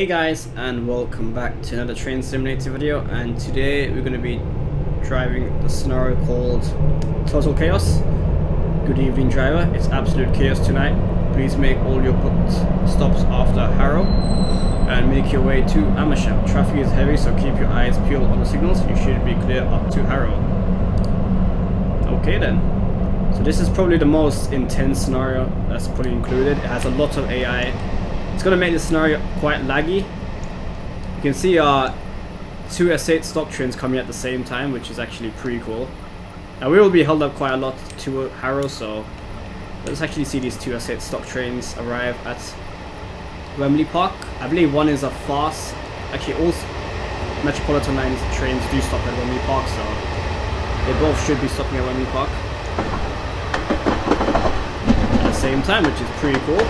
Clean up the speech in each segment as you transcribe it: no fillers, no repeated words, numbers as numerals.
Hey guys, and welcome back to another train simulator video, and today we're going to be driving the scenario called Total Chaos. Good evening driver, it's absolute chaos tonight. Please make all your pit stops after Harrow and make your way to Amersham. Traffic is heavy, so keep your eyes peeled on the signals. You should be clear up to Harrow. Okay then. So this is probably the most intense scenario that's probably included. It has a lot of AI. It's going to make the scenario quite laggy. You can see two S8 stock trains coming at the same time, which is actually pretty cool. Now we will be held up quite a lot to Harrow, so let's actually see these two S8 stock trains arrive at Wembley Park. I believe one is a fast, actually all Metropolitan Line trains do stop at Wembley Park, so they both should be stopping at Wembley Park at the same time, which is pretty cool.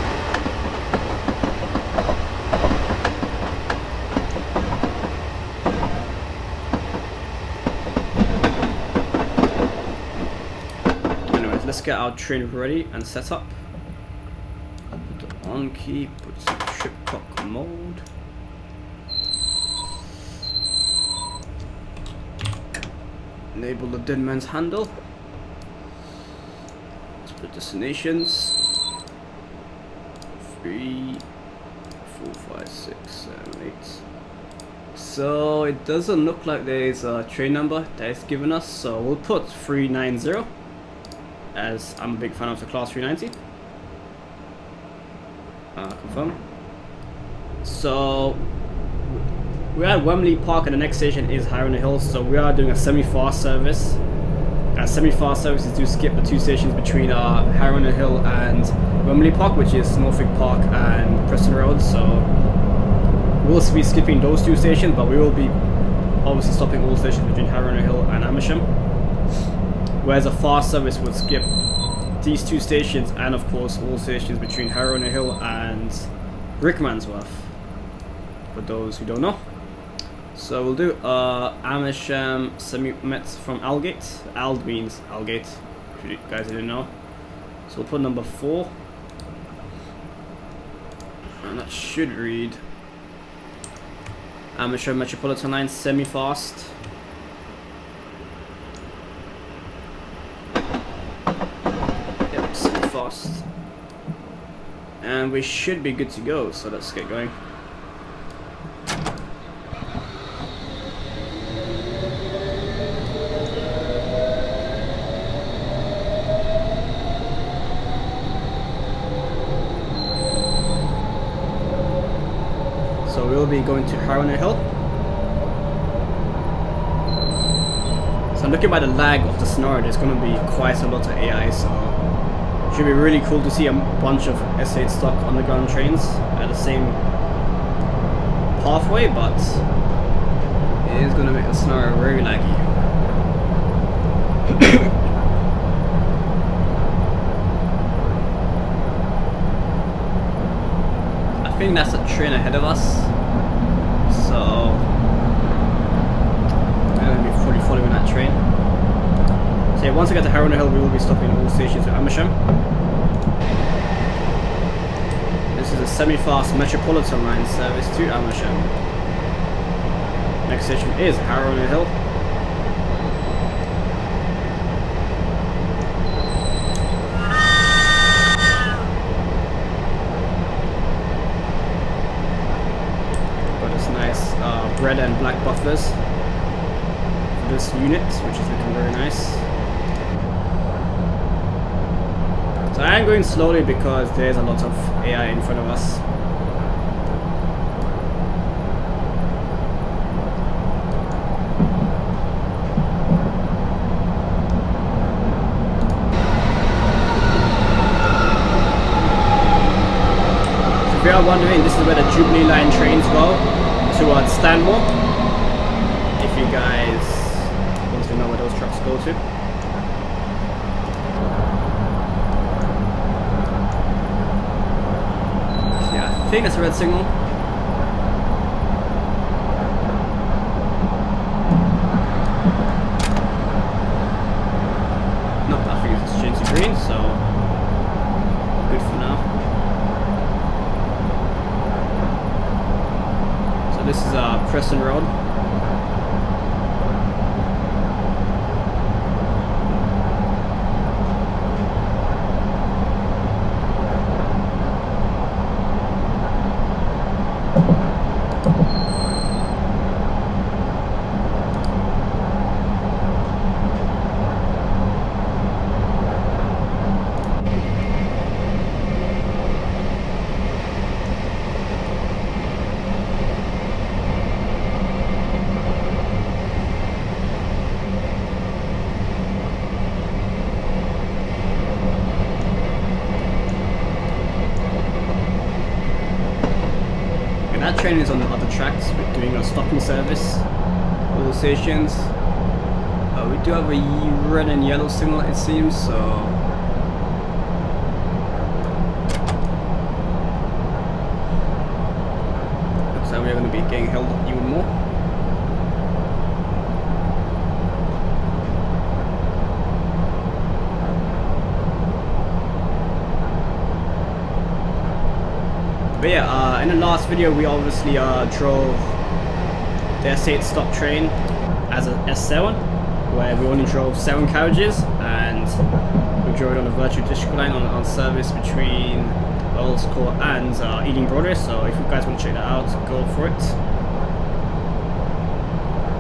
Let's get our train ready and set up. Put the on key, put some trip clock mode. Enable the dead man's handle. Let's put destinations. 3, 4, 5, 6, 7, 8. So it doesn't look like there's a train number that is given us, so we'll put 390. As I'm a big fan of the class 390. Confirm. So we're at Wembley Park and the next station is Harrow on the Hill, so we are doing a semi-fast service. Semi-fast services do skip the two stations between Harrow on the Hill and Wembley Park, which is Norfolk Park and Preston Road, so we'll be skipping those two stations, but we will be obviously stopping all stations between Harrow on the Hill and Amersham. Whereas a fast service would skip these two stations and of course all stations between Harrow on the Hill and Rickmansworth, for those who don't know. So we'll do Amersham semi-met from Aldgate. Ald means Aldgate, if you guys didn't know. So we'll put number 4. And that should read Amersham Metropolitan Line semi-fast. And we should be good to go, so let's get going. So we'll be going to Harrow on the Hill. So looking by the lag of the scenario, there's going to be quite a lot of AI, so should be really cool to see a bunch of S8 stock underground trains at the same pathway, but it is going to make the scenario very laggy. I think that's a train ahead of us, so I'm going to be fully following that train. So yeah, once we get to Harrow on the Hill, we will be stopping at all stations at Amersham. This is a semi-fast Metropolitan Line service to Amersham. Next station is Harrow on the Hill. Got this nice red and black buffers for this unit, which is looking very nice. So I am going slowly because there's a lot of AI in front of us. So if you are wondering, this is where the Jubilee Line trains go towards Stanmore. If you guys want to know where those trucks go to. I think that's a red signal. No, I think it's changed to green, so good for now. Preston Road. That train is on the other tracks. We're doing a stopping service. All stations. We do have a red and yellow signal, it seems, so looks like we're going to be getting held up even more. But yeah, in the last video we obviously drove the S8 stop train as a S7, where we only drove 7 carriages, and we drove it on a virtual district line on service between Earl's Court and Ealing Broadway. So if you guys want to check that out, go for it.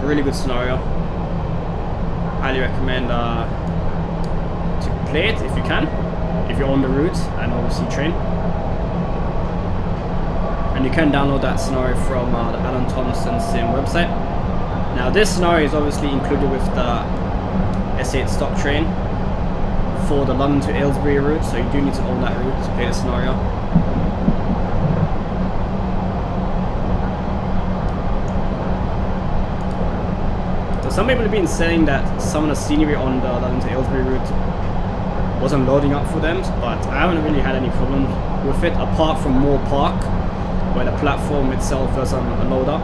Really good scenario. Highly recommend to play it if you can, if you're on the route and obviously train. And you can download that scenario from the Alan Thompson Sim website. Now this scenario is obviously included with the S8 stop train for the London to Aylesbury route, so you do need to own that route to play the scenario. So some people have been saying that some of the scenery on the London to Aylesbury route wasn't loading up for them, but I haven't really had any problem with it, apart from Moore Park, where the platform itself doesn't load up.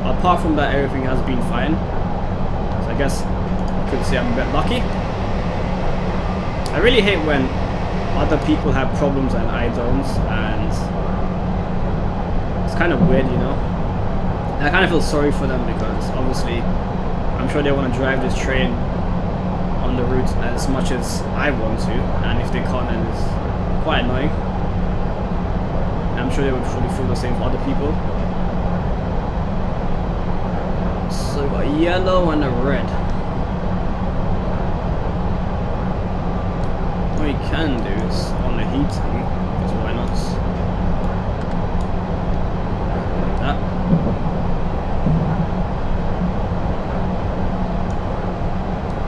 Apart from that, everything has been fine. So I guess I could say I'm a bit lucky. I really hate when other people have problems and I don't, and it's kind of weird, you know. And I kind of feel sorry for them, because obviously I'm sure they want to drive this train on the route as much as I want to, and if they can't, then it's quite annoying. I'm sure they would probably feel the same for other people. So we've got a yellow and a red. What you can do is on the heating, because why not? Like that.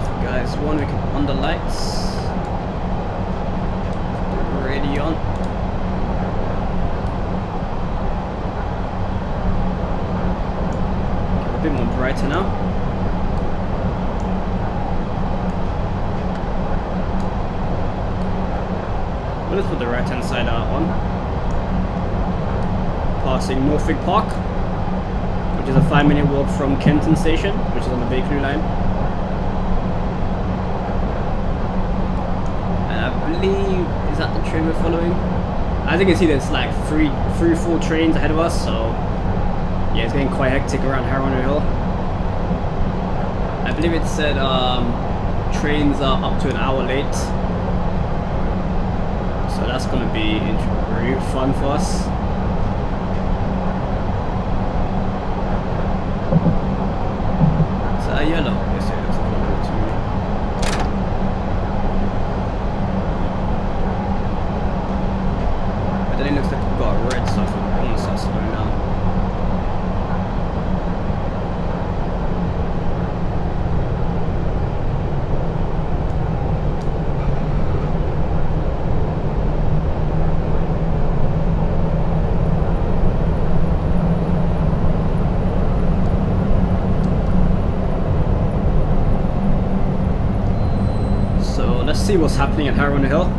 So guys, one, we can on the lights. Radio on. A bit more brighter now. Well, let's put the right hand side on. Passing Norfolk Park, which is a 5-minute walk from Kenton Station, which is on the Bakerloo line. And I believe, is that the train we're following? As you can see, there's like three or four trains ahead of us, so yeah, it's getting quite hectic around Harrow Hill. I believe it said trains are up to an hour late, so that's going to be really fun for us. Is that a yellow? Yes, it is. But then it looks like we've got a red, so I'm going to start slowing down. Let's see what's happening at Harrow Hill.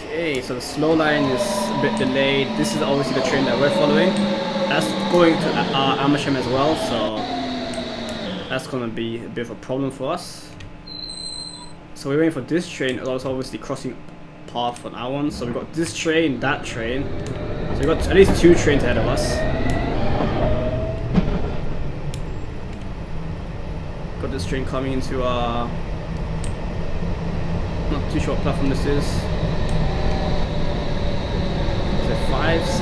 Okay, so the slow line is a bit delayed. This is obviously the train that we're following. That's going to Amersham as well, so that's gonna be a bit of a problem for us. So we're waiting for this train. It's obviously crossing path on our one. So we've got this train, that train. So we've got at least 2 trains ahead of us. Got this train coming into our... not too sure what platform this is. Is it 5, 6?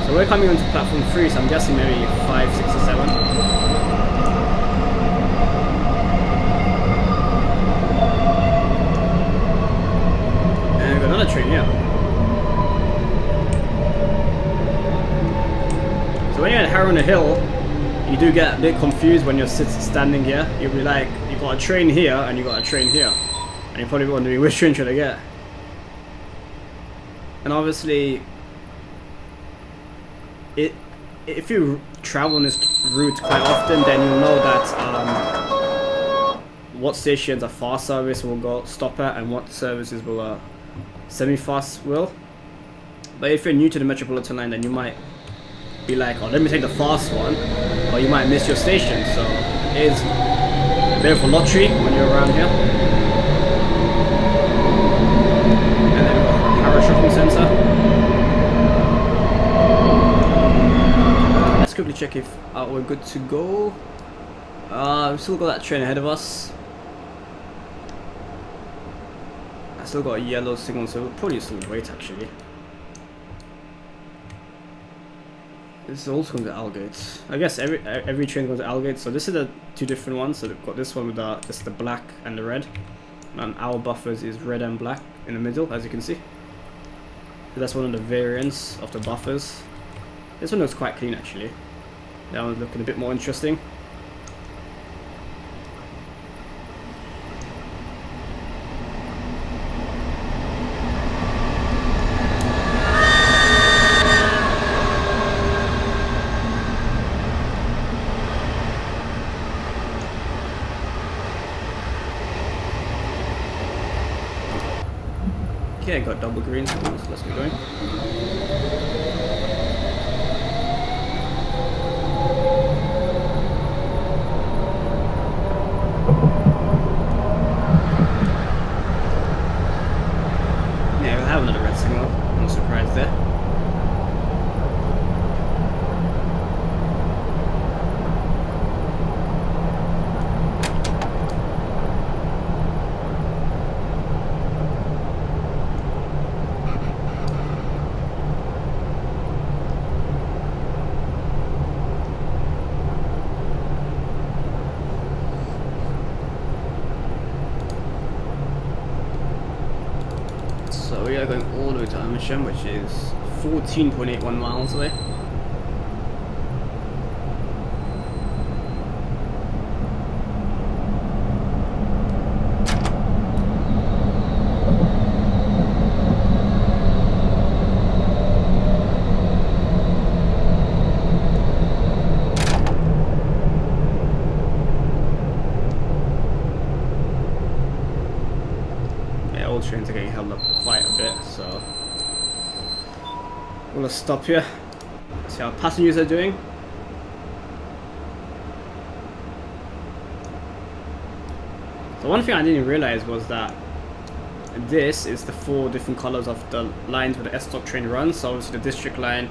So we're coming onto platform 3, so I'm guessing maybe 5, 6 or 7. And we've got another train here. So when you're at Harrow on the Hill, you do get a bit confused when you're standing here. You'll be like, you got a train here and you got a train here. And you're probably wondering which train should I get? And obviously, if you travel on this route quite often, then you'll know that what stations a fast service will stop at and what services will semi-fast will. But if you're new to the Metropolitan Line, then you might be like, oh, let me take the fast one, or you might miss your station. So it is a bit of a lottery when you're around here. And then we've got Harrow Shopping Centre. Let's quickly check if we're good to go. We've still got that train ahead of us. I still got a yellow signal, so we'll probably still wait actually. This is also going to Aldgate. I guess every train goes to Aldgate. So this is the 2 different ones. So we've got this one with just the black and the red, and our buffers is red and black in the middle, as you can see. So that's one of the variants of the buffers. This one looks quite clean actually. That one's looking a bit more interesting. Okay, I got double green signals, let's get going. Yeah, we'll have another red signal, no surprise there. So we are going all the way to Amersham, which is 14.81 miles away. All trains are getting held up quite a bit, so we'll stop here, see how passengers are doing. So one thing I didn't realize was that this is the 4 different colors of the lines where the S-Stop train runs. So obviously the District Line,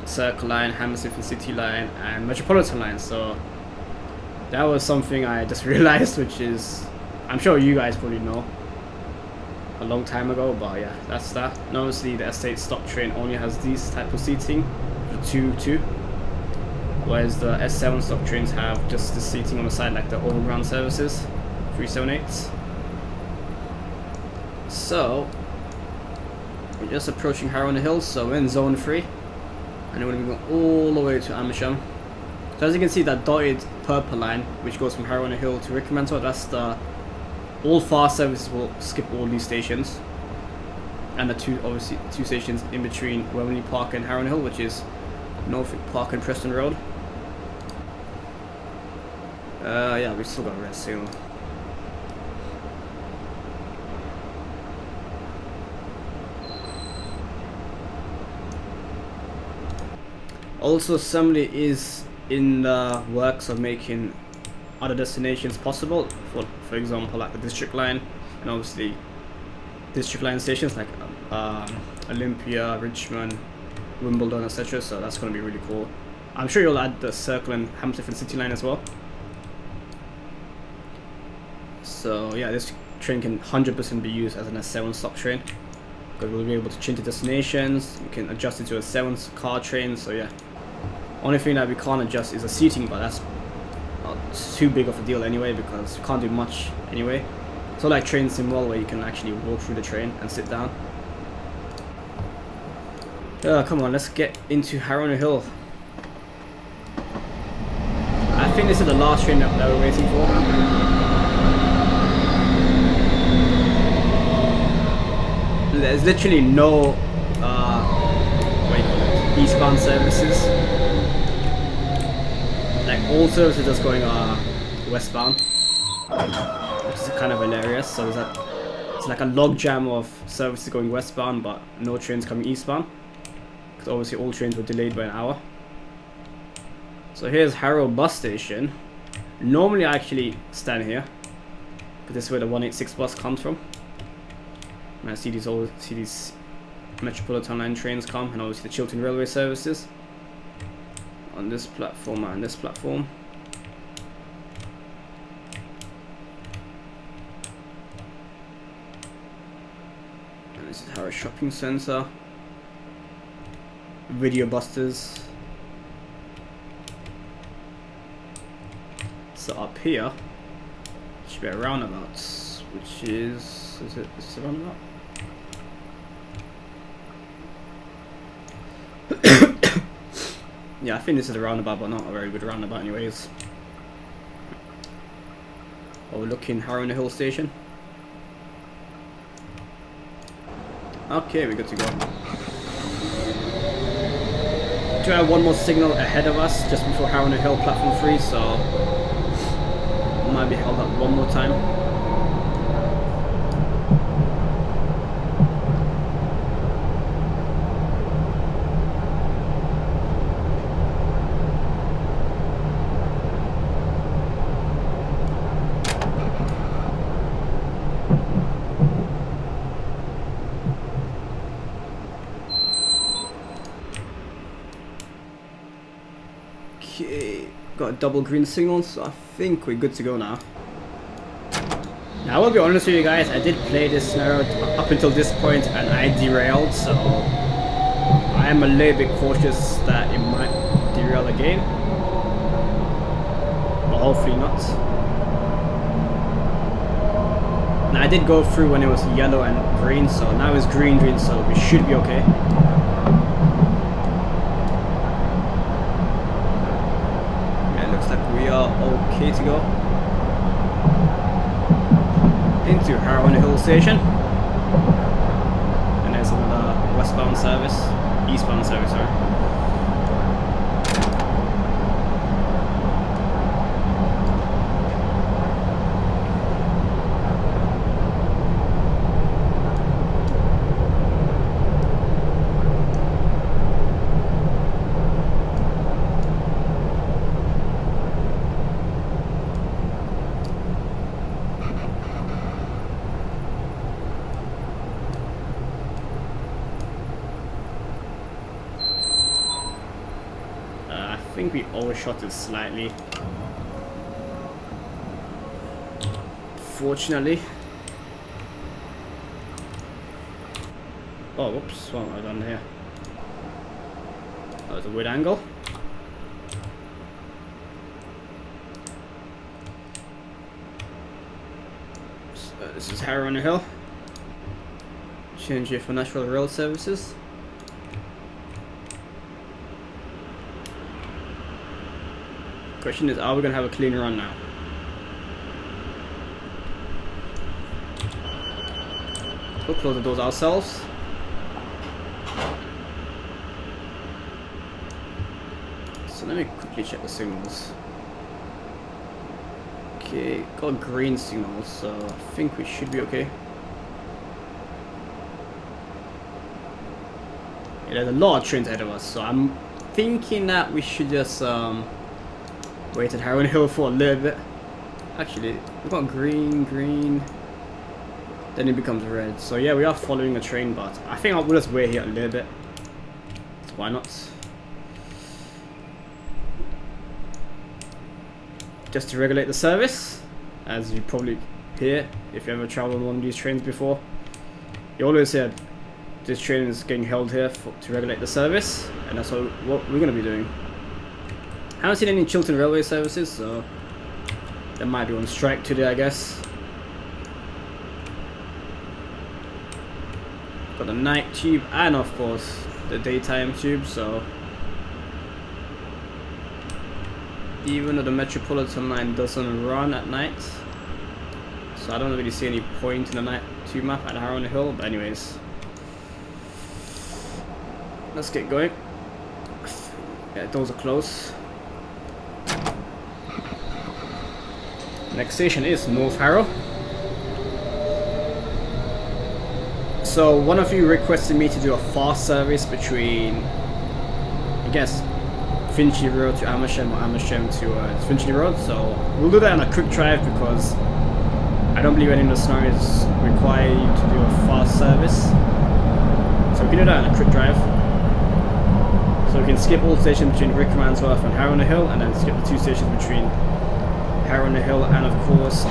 Circle Line, Hammersmith and City Line, and Metropolitan Line. So that was something I just realized, which is, I'm sure you guys probably know a long time ago, but yeah, that's that. And obviously the S8 stop train only has these type of seating, the 2-2, whereas the S7 stop trains have just the seating on the side like the overground services, 378s. So we're just approaching Harrow on the Hill, so we're in zone 3, and then we're going to go all the way to Amersham. So as you can see, that dotted purple line which goes from Harrow on the Hill to Rickmantle, that's the all fast services will skip all these stations, and the obviously two stations in between Wembley Park and Harrow on the Hill, which is Norfolk Park and Preston Road. Yeah, we still got a red signal. Also, somebody is in the works of making other destinations possible. For example, like the district line, and obviously district line stations like Olympia, Richmond, Wimbledon, etc. So that's going to be really cool. I'm sure you'll add the Circle and Hammersmith City line as well. So yeah, this train can 100% be used as an S7 stock train, because we'll be able to change the destinations. We can adjust it to a 7 car train. So yeah, only thing that we can't adjust is the seating, but that's not too big of a deal anyway, because you can't do much anyway. So like Train Sim World, where you can actually walk through the train and sit down. Come on, let's get into Harrow on the Hill. I think this is the last train that we're waiting for. There's literally no what do you call it, eastbound services. Like all services just going westbound, which is kind of hilarious. So it's like a log jam of services going westbound, but no trains coming eastbound, because obviously all trains were delayed by an hour. So here's Harrow bus station. Normally I actually stand here, because this is where the 186 bus comes from. And I see these Metropolitan Line trains come, and obviously the Chiltern Railway services on this platform and this platform. And this is Harrow Shopping Centre. Video Busters. So up here should be a roundabout, which is this a roundabout? Yeah, I think this is a roundabout, but not a very good roundabout anyways. Overlooking Harrow on the Hill station. Okay, we're good to go. Do have one more signal ahead of us just before Harrow on the Hill platform 3, so might be held up one more time. Okay, got a double green signal, so I think we're good to go now. Now I will be honest with you guys, I did play this scenario up until this point and I derailed, so I am a little bit cautious that it might derail again, but hopefully not. Now I did go through when it was yellow and green, so now it's green, so we should be okay. We are okay to go into Harrow on the Hill station, and there's another westbound service, eastbound service, sorry. I think we overshot it slightly, fortunately. Oh, whoops, what have I done here? That was a weird angle. So this is Harrow on the Hill. Change here for National Rail Services. Question is, are we gonna have a clean run now? We'll close the doors ourselves. So let me quickly check the signals. Okay, got green signals, so I think we should be okay. Yeah, there's a lot of trains ahead of us, so I'm thinking that we should just Waited Harrow Hill for a little bit. Actually, we've got green, green. Then it becomes red. So yeah, we are following a train, but I think we'll just wait here a little bit. So why not? Just to regulate the service, as you probably hear if you ever traveled on one of these trains before. You always hear this train is getting held here to regulate the service, and that's what we're going to be doing. I haven't seen any Chiltern Railway services, so they might be on strike today, I guess. Got the night tube and of course the daytime tube, so even though the Metropolitan Line doesn't run at night, so I don't really see any point in the night tube map at Harrow Hill, but anyways, let's get going. Yeah, doors are closed. Next station is North Harrow. So one of you requested me to do a fast service between, I guess, Finchley Road to Amersham or Amersham to Finchley Road. So we'll do that on a quick drive because I don't believe any of the scenarios require you to do a fast service. So we can do that on a quick drive. So we can skip all stations between Rickmansworth and Harrow Hill, and then skip the 2 stations between Harrow Hill and of course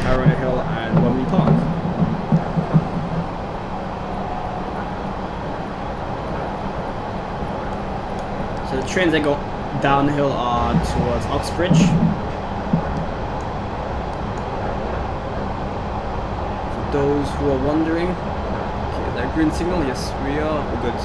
Harrow Hill and Wembley Park. So the trains that go downhill are towards Oxbridge. For those who are wondering, okay, that green signal, yes, we are, we're good.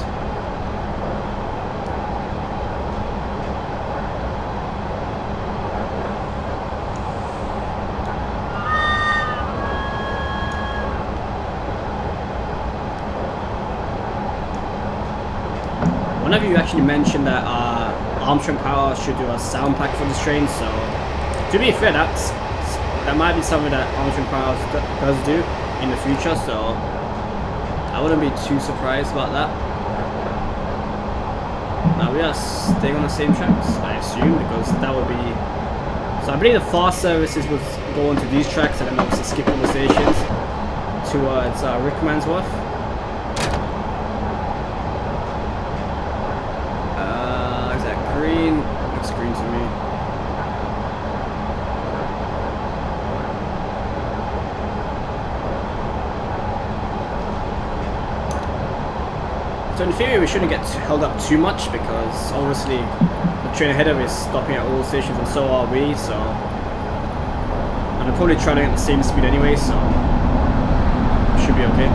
One of you actually mentioned that Armstrong Power should do a sound pack for this train, so to be fair, that might be something that Armstrong Power does do in the future, so I wouldn't be too surprised about that. Now we are staying on the same tracks, I assume, because that would be... So I believe the fast services would go onto these tracks and then obviously skip all the stations towards Rickmansworth. Green, looks green to me. So in theory we shouldn't get held up too much because obviously the train ahead of us is stopping at all stations and so are we, so and I'm probably trying to get the same speed anyway, so it should be okay.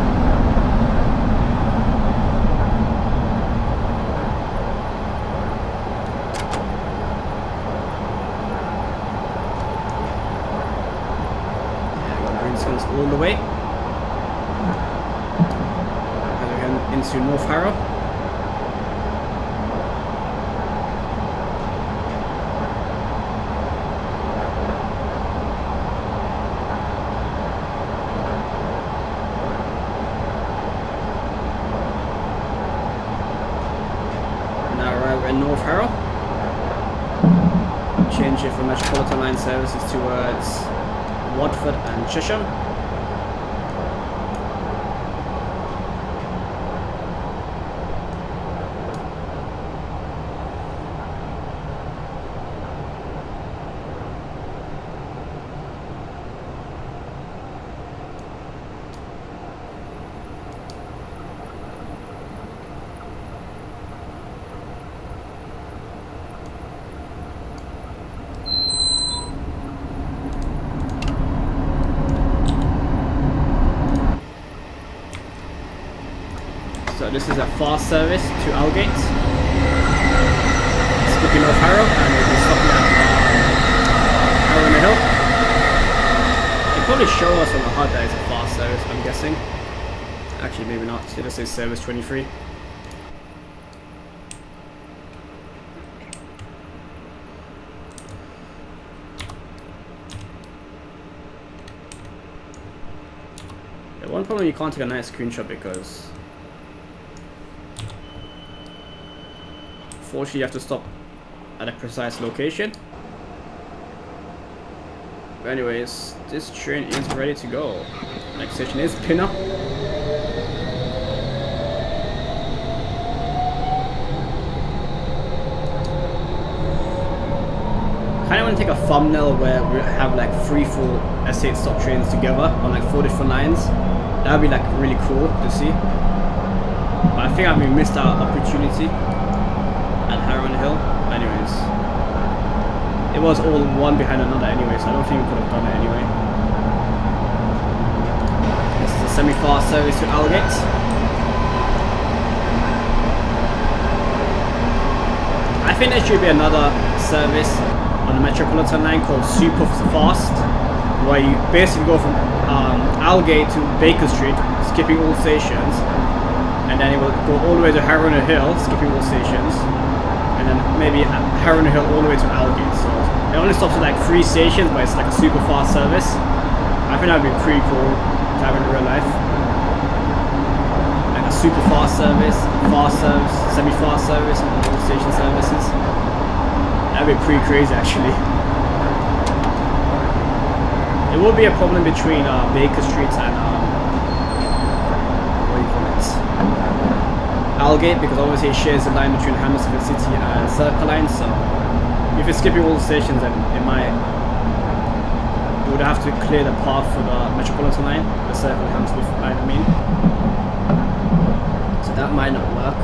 All the way and again into North Harrow. Now we're in North Harrow. Change it from Metropolitan Line services towards Watford and Chesham. So this is a fast service to Aldgate, skipping off Harrow, and we'll be stopping at Harrow Hill. They probably show us on the HUD that it's a fast service, I'm guessing. Actually, maybe not. It just says service 23. one problem, you can't take a nice screenshot because fortunately you have to stop at a precise location. But anyways, this train is ready to go. Next station is Pinner. I want to take a thumbnail where we have like 3 full S8 stop trains together on like 4 different lines. That would be like really cool to see. But I think we missed our opportunity at Harrow Hill. Anyways, it was all one behind another anyway, so I don't think we could have done it anyway. This is a semi-fast service to Aldgate. I think there should be another service on the Metropolitan Line called Super Fast, where you basically go from Aldgate to Baker Street, skipping all stations, and then it will go all the way to Harrow Hill, skipping all stations, and then maybe Harrow Hill all the way to Aldgate. So it only stops at like 3 stations, but it's like a super fast service. I think that would be pretty cool to have in real life. Like a super fast service, semi-fast service, and all station services. That'd be pretty crazy actually. It will be a problem between Baker Street and what do you call it? Aldgate, because obviously it shares the line between Hammersmith City and Circle Line, so if it's skipping all the stations then it would have to clear the path for the Metropolitan Line, the Circle Hammersmith line I mean. So that might not work.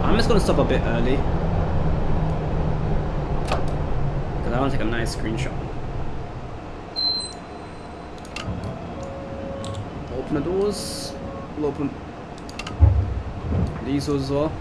I'm just going to stop a bit early because I want to take a nice screenshot. Open the doors. We'll open these as well.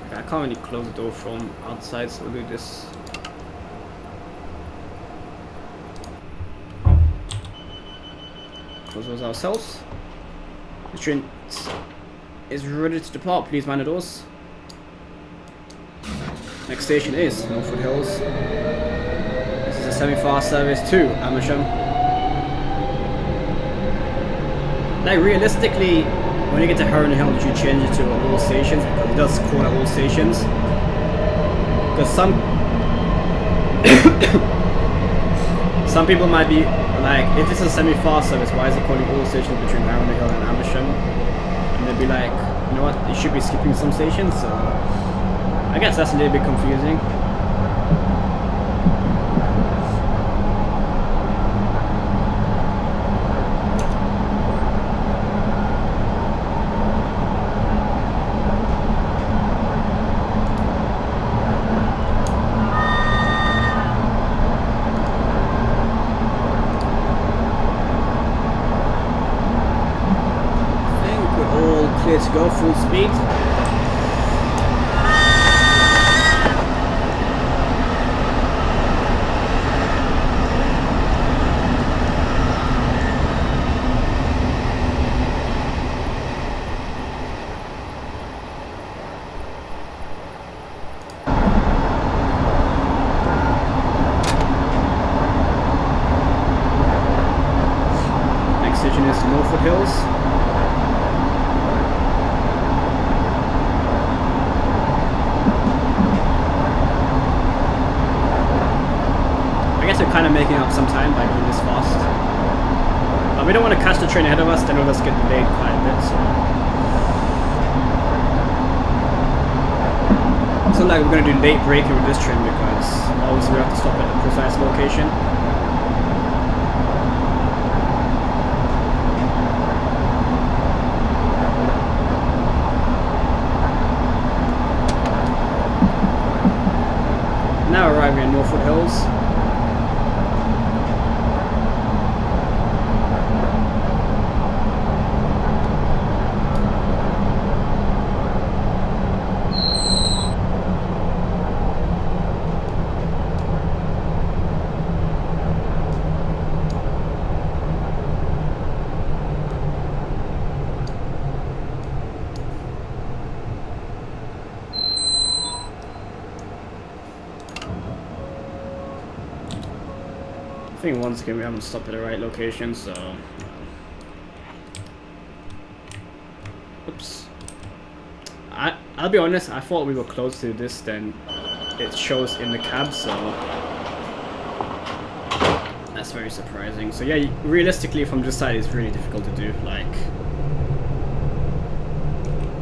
I can't really close the door from outside, so we'll do this. Close those ourselves. The train is ready to depart. Please mind the doors. Next station is Northwood Hills. This is a semi-fast service to Amersham. Like realistically, when you get to Harrow Hill, you should change it to all stations because it does call out all stations. Because some people might be like, if it's a semi-fast service, why is it calling all stations between Harrow Hill and Amersham? And they'd be like, you know what, it should be skipping some stations. So I guess that's a little bit confusing. Clear to go, full speed. Next station is Northwood Hills. We're kind of making up some time by going this fast. But we don't want to catch the train ahead of us, then we'll just get delayed quite a bit. So like we're going to do late braking with this train because obviously we have to stop at a precise location. Now arriving at Northwood Hills. think once again we haven't stopped at the right location, so... Oops. I'll be honest, I thought we were closer to this than it shows in the cab, so... That's very surprising. So yeah, realistically from this side it's really difficult to do, like...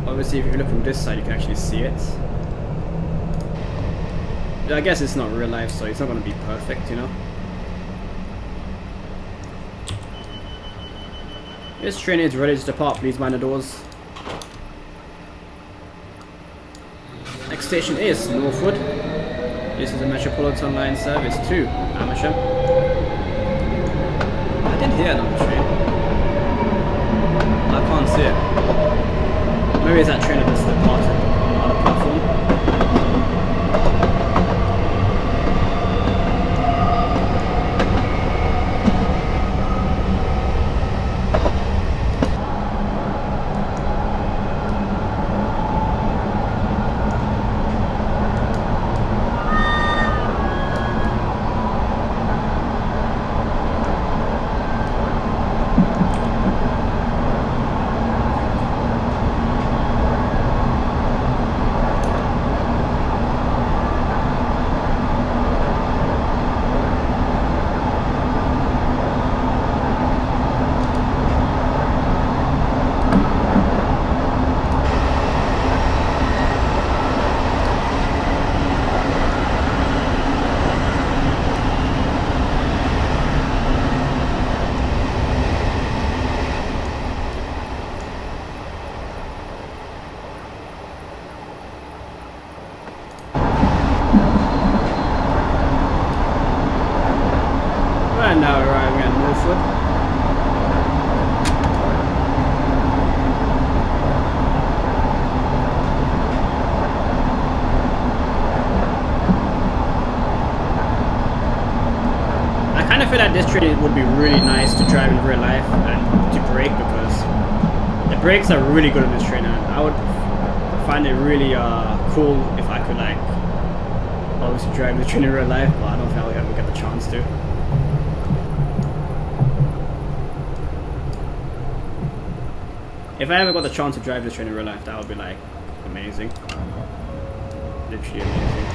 Obviously if you look from this side you can actually see it. I guess it's not real life, so it's not going to be perfect, you know? This train is ready to depart, please mind the doors. Next station is Northwood. This is a Metropolitan Line service to Amersham. I did hear another train. I can't see it. Maybe it's that train that just departed on the other platform. And now arriving at Northwood. I kind of feel that this train would be really nice to drive in real life and to brake, because the brakes are really good on this train, and I would find it really cool if I could, like, obviously drive the train in real life, but I don't think I'll ever get the chance to. If I ever got the chance to drive this train in real life, that would be like amazing. Literally amazing.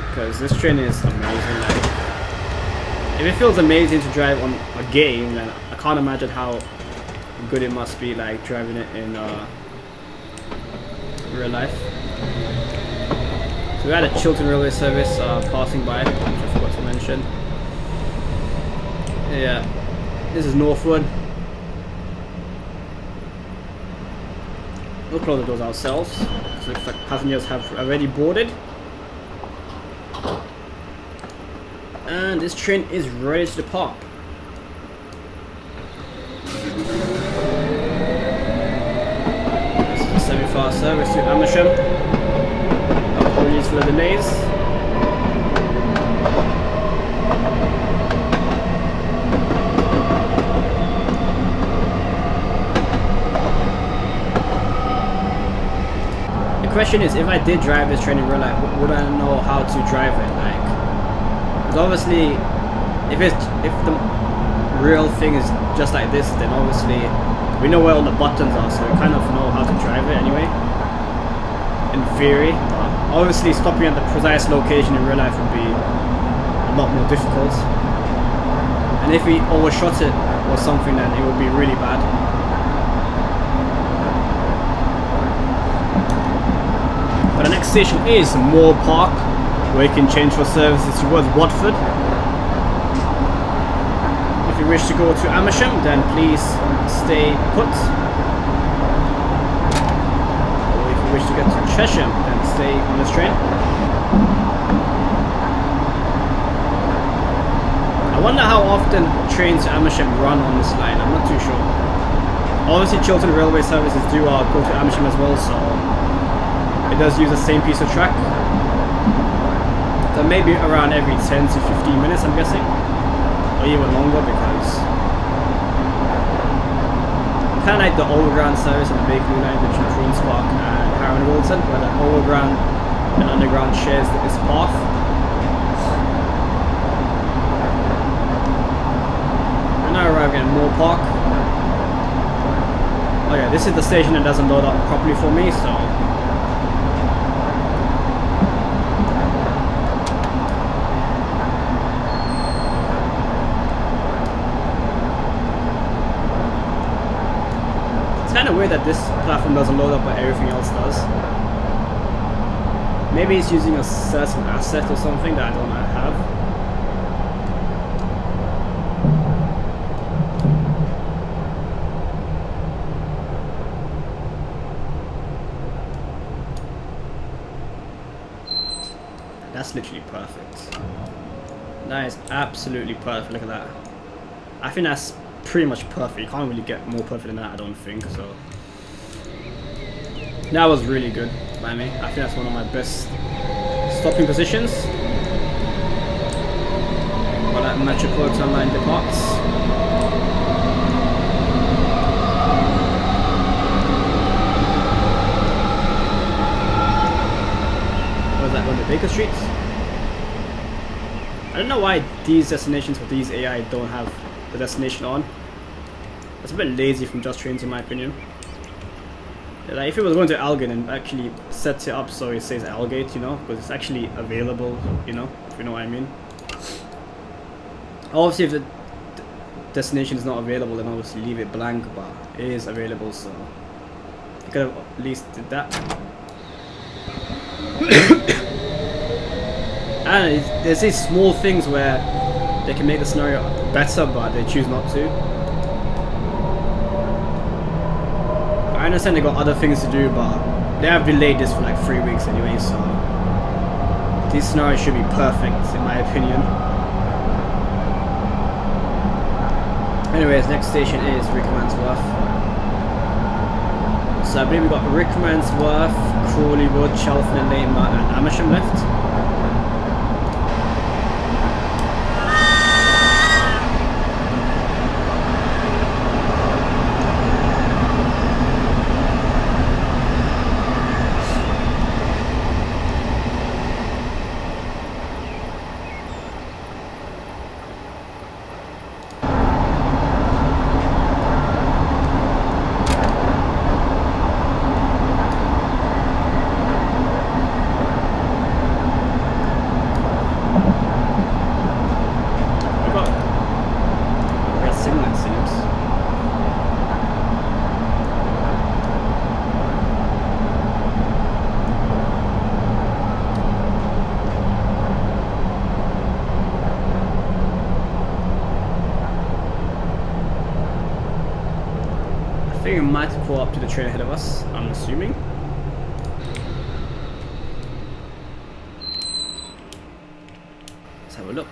Because this train is amazing. Like, if it feels amazing to drive on a game, then I can't imagine how good it must be like driving it in real life. So we had a Chiltern Railway service passing by, which I forgot to mention. Yeah, this is Northwood. We'll close the doors ourselves. So it looks like passengers have already boarded. And this train is ready to depart. This is a semi-fast service to Amersham. Apologies for the delays. The question is, if I did drive this train in real life, would I know how to drive it? Like, because obviously, if the real thing is just like this, then obviously we know where all the buttons are, so we kind of know how to drive it anyway. In theory, obviously stopping at the precise location in real life would be a lot more difficult. And if we overshot it or something, then it would be really bad. But the next station is Moor Park, where you can change for services towards Watford. If you wish to go to Amersham, then please stay put. Or if you wish to get to Chesham, then stay on this train. I wonder how often trains to Amersham run on this line, I'm not too sure. Obviously Chiltern Railway services do go to Amersham as well, so it does use the same piece of track. So maybe around every 10 to 15 minutes, I'm guessing. Or even longer, because kind of like the overground service on the Bakerloo line between Queen's Park and Harrow and Wilton, where the overground and underground shares this path. now arriving at Moore Park. Oh yeah, this is the station that doesn't load up properly for me, so... It's kind of weird that this platform doesn't load up, but everything else does. Maybe it's using a certain asset or something that I don't have. That's literally perfect. That is absolutely perfect. Look at that. I think that's pretty much perfect. You can't really get more perfect than that, I don't think. So that was really good by me. I think that's one of my best stopping positions. While that Metropolitan Line departs. Was that going to Baker Street? I don't know why these destinations for these AI don't have the destination on. It's a bit lazy from Just Trains in my opinion. Like if it was going to Algate and actually set it up so it says Algate, you know, because it's actually available, you know, if you know what I mean. Obviously if the destination is not available, then obviously leave it blank, but it is available, so you could have at least did that. And there's these small things where they can make the scenario better, but they choose not to. I understand they got other things to do, but they have delayed this for like 3 weeks anyway, so these scenarios should be perfect in my opinion. Anyways, next station is Rickmansworth. So I believe we got Rickmansworth, Crawleywood, Cheltenham and Neymar and Amersham left. I think it might pull up to the train ahead of us, I'm assuming. Let's have a look.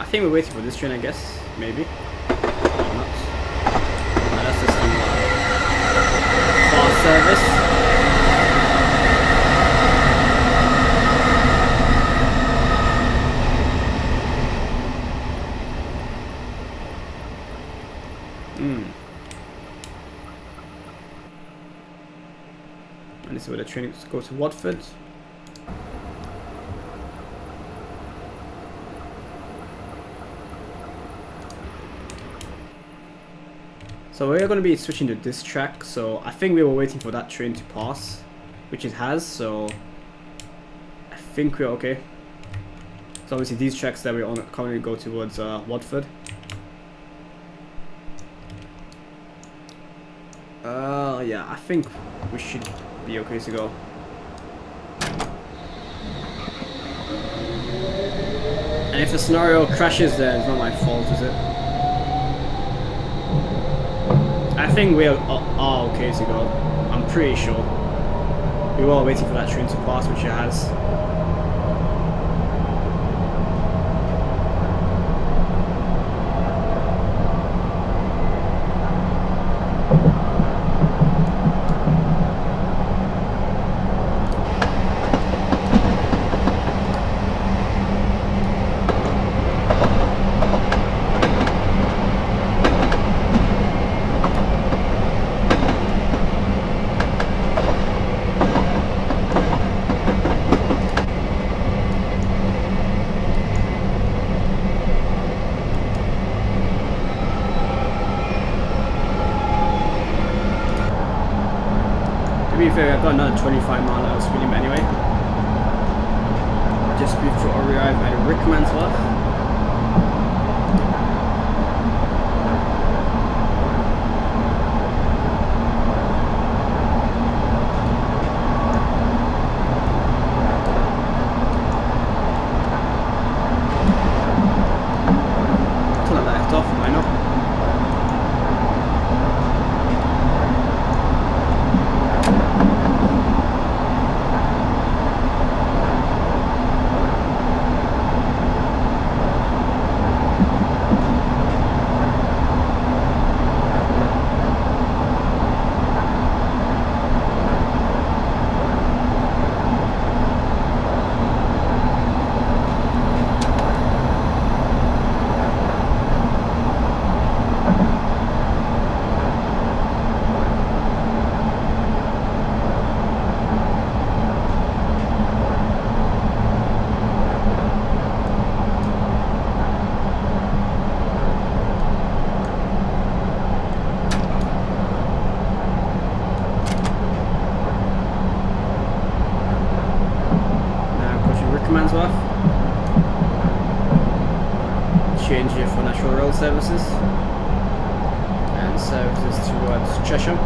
I think we're waiting for this train, I guess. Maybe. Or not. No, that's just the fast service. And this is where the train goes to Watford. So we're going to be switching to this track, so I think we were waiting for that train to pass, which it has, so I think we're okay. So obviously these tracks that we're on currently go towards Watford. Yeah, I think we should be okay to go. And if the scenario crashes, then it's not my fault, is it? I think we are okay to go. I'm pretty sure. We were waiting for that train to pass, which it has. be fair, I've got another 25 mile an hour speed limit anyway. Just before I arrive at Rickmansworth. Change here for National Rail services and services towards Cheshire.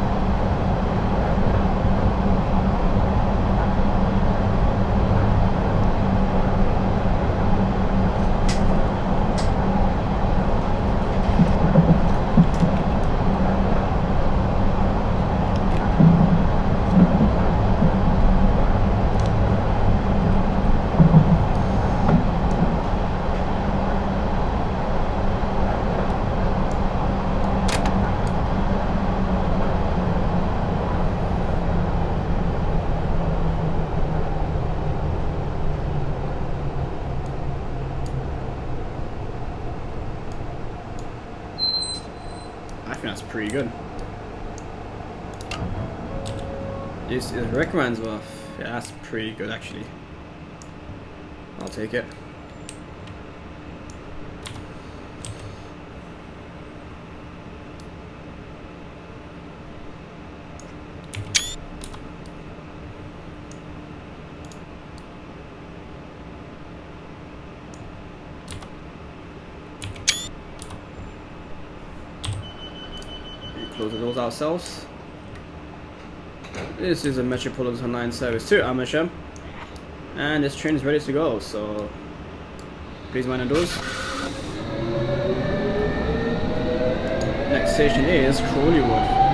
I think that's pretty good. This is Rickmansworth. Yeah, that's pretty good actually. I'll take it. Close the doors ourselves. This is a Metropolitan Line service to Amersham, and this train is ready to go, so please mind the doors. Next station is Crawleywood.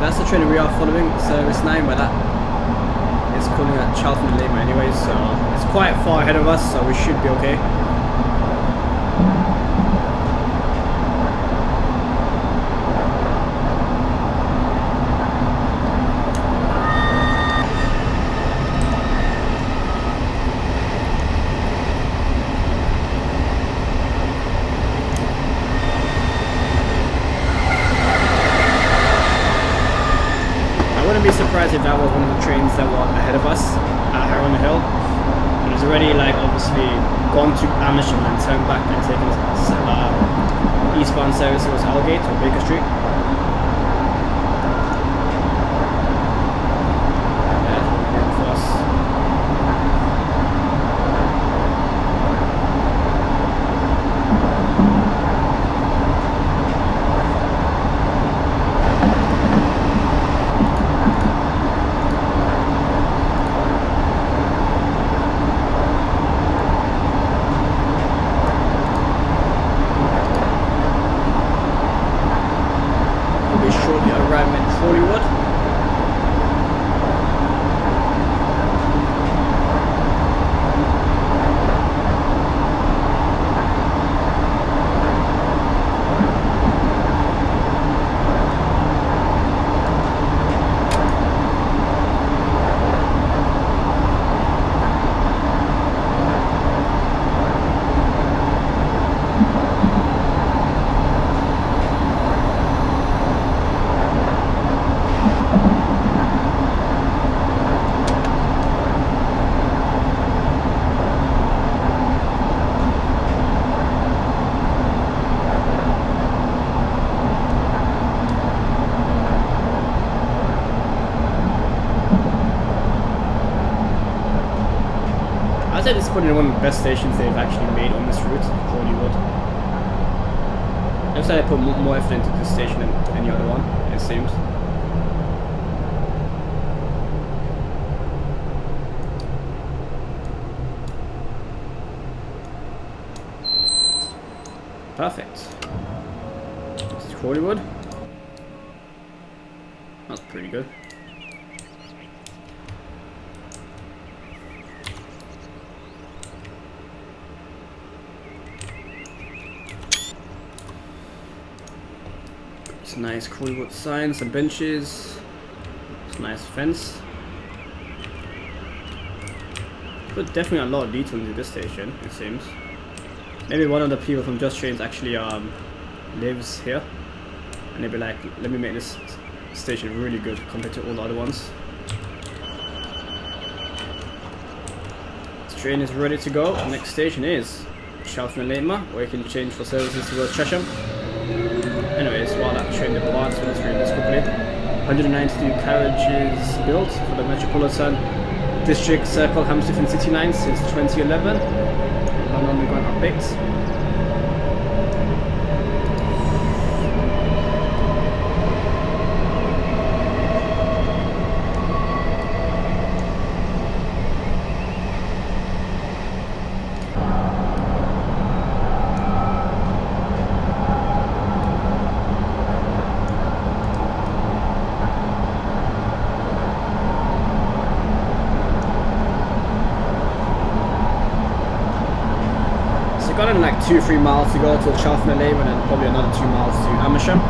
That's the train we are following, service 9, but that is calling at Charlton and Lima anyway, so it's quite far ahead of us, so we should be okay. Be surprised if that was one of the trains that were ahead of us at Harrow on the Hill. It was already like obviously gone to Amersham and turned back and taken eastbound service towards Aldgate or Baker Street. Yeah, for us. I'd say this is probably one of the best stations they've actually made on this route, Crawley Wood. Looks like they put more effort into this station than any other one, it seems. Perfect. This is Crawley Wood. That's pretty good. It's nice Crawley Wood signs, some benches. It's a nice fence. But definitely a lot of detail into this station, it seems. Maybe one of the people from Just Trains actually lives here, and they'd be like, let me make this station really good compared to all the other ones. This train is ready to go. The next station is Cheltenham and Lamer, where you can change for services towards Chesham. Anyways, while that train departs, let's read this quickly. 192 carriages built for the Metropolitan District Circle Hammersmith and City Line since 2011. London Underground updates. Got in like 2-3 miles to go to Cheltenham and Labour, and then probably another 2 miles to Amersham.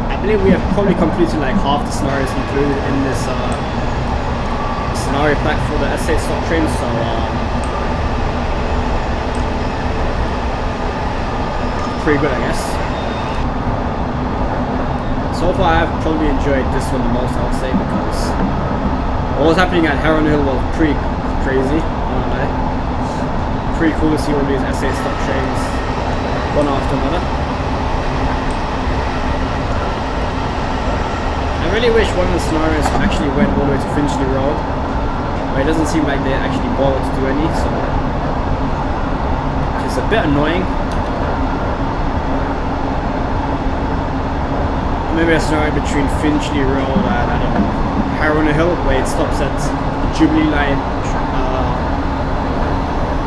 I believe we have probably completed like half the scenarios included in this scenario pack for the S8 stop train, so pretty good, I guess. So far I've probably enjoyed this one the most, I would say, because what was happening at Harrow Hill was pretty crazy, I don't know. Pretty cool to see all these S8 stop trains one after another. I really wish one of the scenarios actually went all the way to Finchley Road, but it doesn't seem like they actually bothered to do any, so it's a bit annoying. Maybe a scenario between Finchley Road and, I don't know, Harrow Hill, where it stops at the Jubilee Line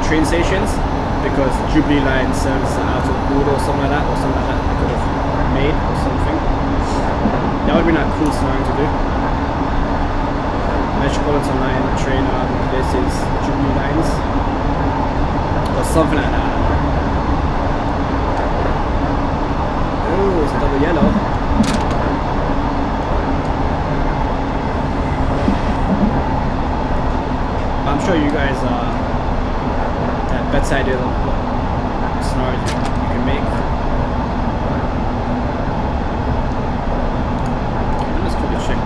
train stations, because the Jubilee Line serves out of Wood or something like that, they could have made or something. That would have been a cool scenario to do. Metropolitan Line train replaces Jubilee Lines, or something like that, I don't know. Oh, it's a double yellow. I'm sure you guys have better idea of what scenarios you can make. Okay, let's quickly check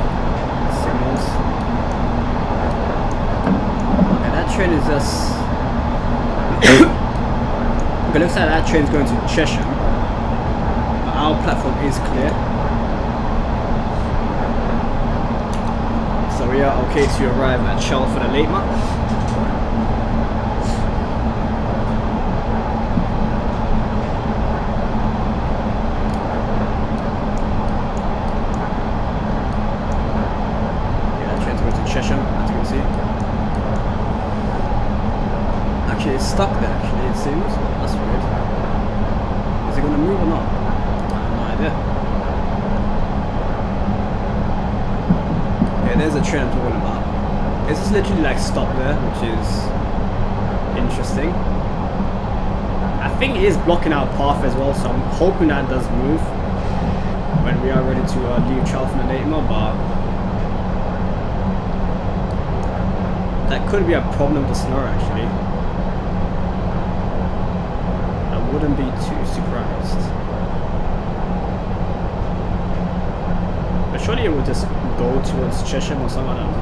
signals. Okay, that train is just okay, looks like that train is going to Chesham, but our platform is clear. So we are okay to arrive at Cheltenham and Lamer. Chesham, as you can see. Actually, it's stuck there, actually, it seems. That's weird. Is it going to move or not? I have no idea. Yeah, there's a train I'm talking about. It's just literally like stopped there, which is interesting. I think it is blocking our path as well, so I'm hoping that does move when we are ready to leave Cheltenham and Lamer, but that could be a problem with the scenario, actually. I wouldn't be too surprised. But surely it would just go towards Chesham or something, I don't know.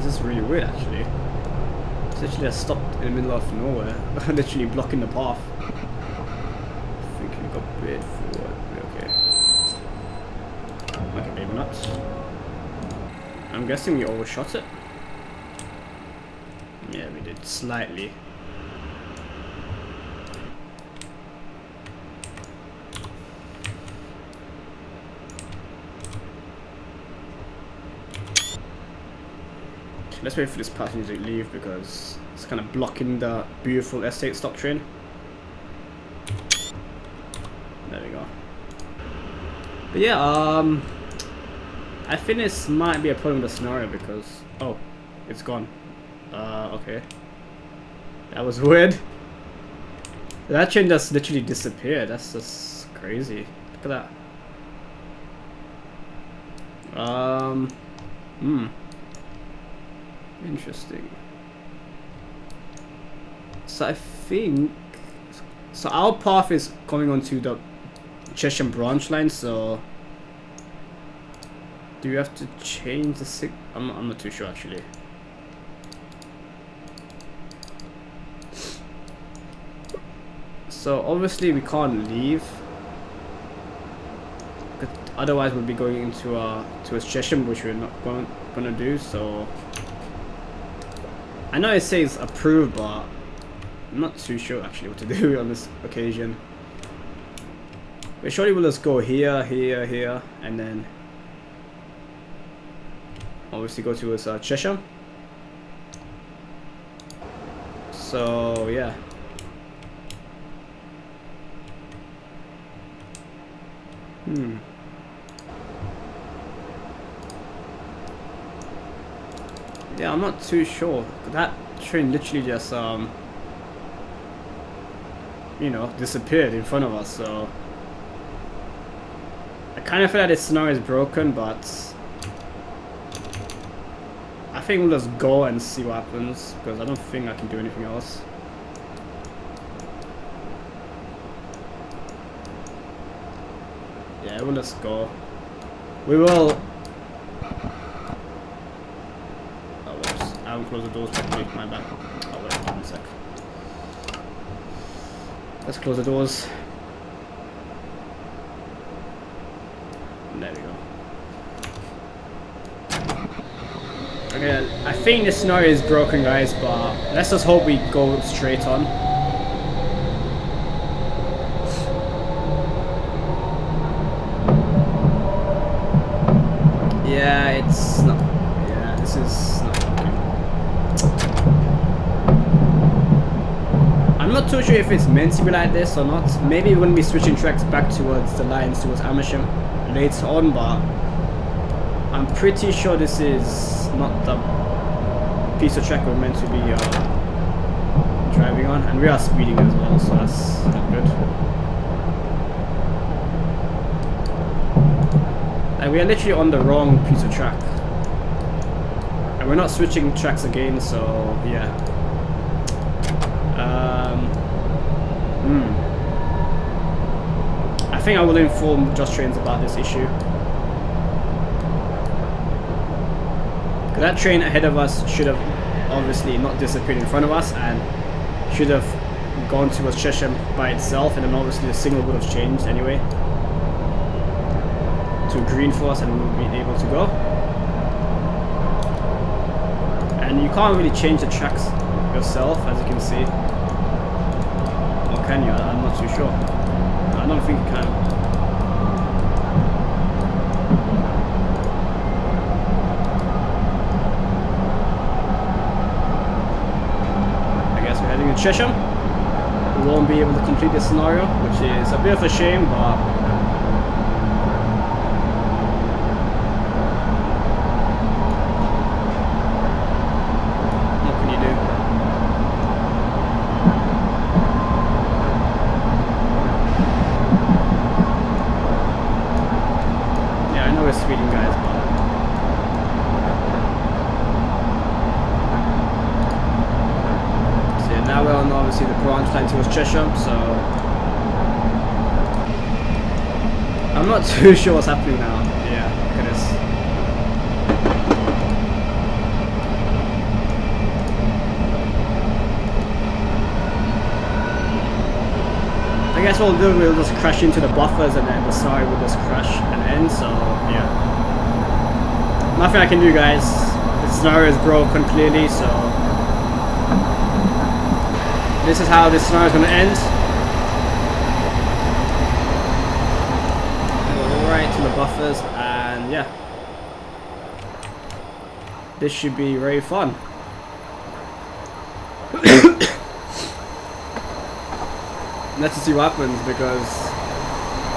This is really weird actually. It's literally just stopped in the middle of nowhere, literally blocking the path. I think we got a bit forward. Okay. Okay, maybe not. I'm guessing we overshot it. Yeah, we did slightly. Let's wait for this passenger to leave because it's kind of blocking the beautiful estate stop train. There we go. But yeah, I think this might be a problem with the scenario because oh, it's gone. Okay. That was weird. That train just literally disappeared. That's just crazy. Look at that. Interesting. So I think so our path is coming onto the Cheshire branch line, so do we have to change the sig? I'm not too sure actually. So obviously we can't leave, otherwise we'll be going into to a Cheshire, which we're not gonna do. So I know it says approved, but I'm not too sure actually what to do on this occasion. But surely we'll just go here, here, here, and then obviously go towards Cheshire. So yeah. Yeah, I'm not too sure. That train literally just you know, disappeared in front of us, so I kind of feel like this scenario is broken, but I think we'll just go and see what happens because I don't think I can do anything else. Yeah, we'll just go. We will. Oh, whoops. I haven't closed the doors properly. My bad. Oh, wait, 1 sec. Let's close the doors. There we go. Okay, I think this scenario is broken, guys, but let's just hope we go straight on. Yeah, it's not. Yeah, this is not working. I'm not too sure if it's meant to be like this or not. Maybe we're going to be switching tracks back towards the lines towards Amersham later on, but I'm pretty sure this is not the piece of track we're meant to be driving on, and we are speeding as well, so that's not good. Like, we are literally on the wrong piece of track, and we're not switching tracks again, so yeah. I think I will inform Just Trains about this issue. That train ahead of us should have obviously not disappeared in front of us and should have gone towards Cheshire by itself, and then obviously the signal would have changed anyway to green for us and we would be able to go. And you can't really change the tracks yourself, as you can see. Or can you? I'm not too sure. I don't think you can. In Cheshire, we won't be able to complete this scenario, which is a bit of a shame, but what can you do? Yeah, I know we're speeding, guys, but now we're on obviously the branch line towards Cheshire, so I'm not too sure what's happening now. Yeah, look at this. guess what we'll do, we'll just crash into the buffers and then the scenario will just crash and end, so yeah. Nothing I can do, guys. The scenario is broken clearly, so this is how this scenario is going to end. Go right to the buffers and yeah. This should be very fun. Let's see what happens because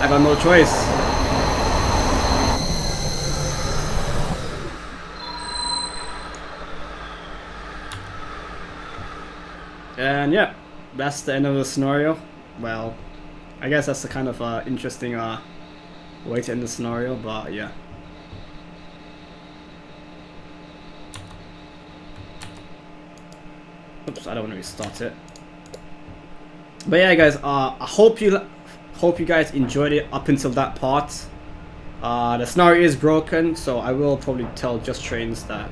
I got no choice. And yeah, that's the end of the scenario. Well, I guess that's the kind of interesting way to end the scenario, but yeah. Oops, I don't want to restart it. But yeah, guys, I hope you guys enjoyed it up until that part. The scenario is broken, so I will probably tell Just Trains that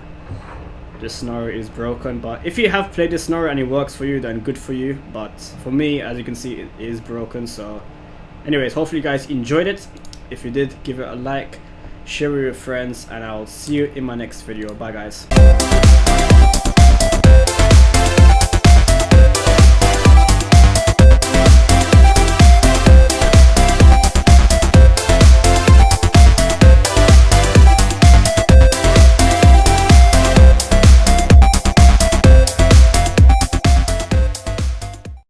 this scenario is broken. But if you have played this scenario and it works for you, then good for you. But for me, as you can see, it is broken. So anyways, hopefully you guys enjoyed it. If you did, give it a like, share with your friends, and I'll see you in my next video. Bye, guys.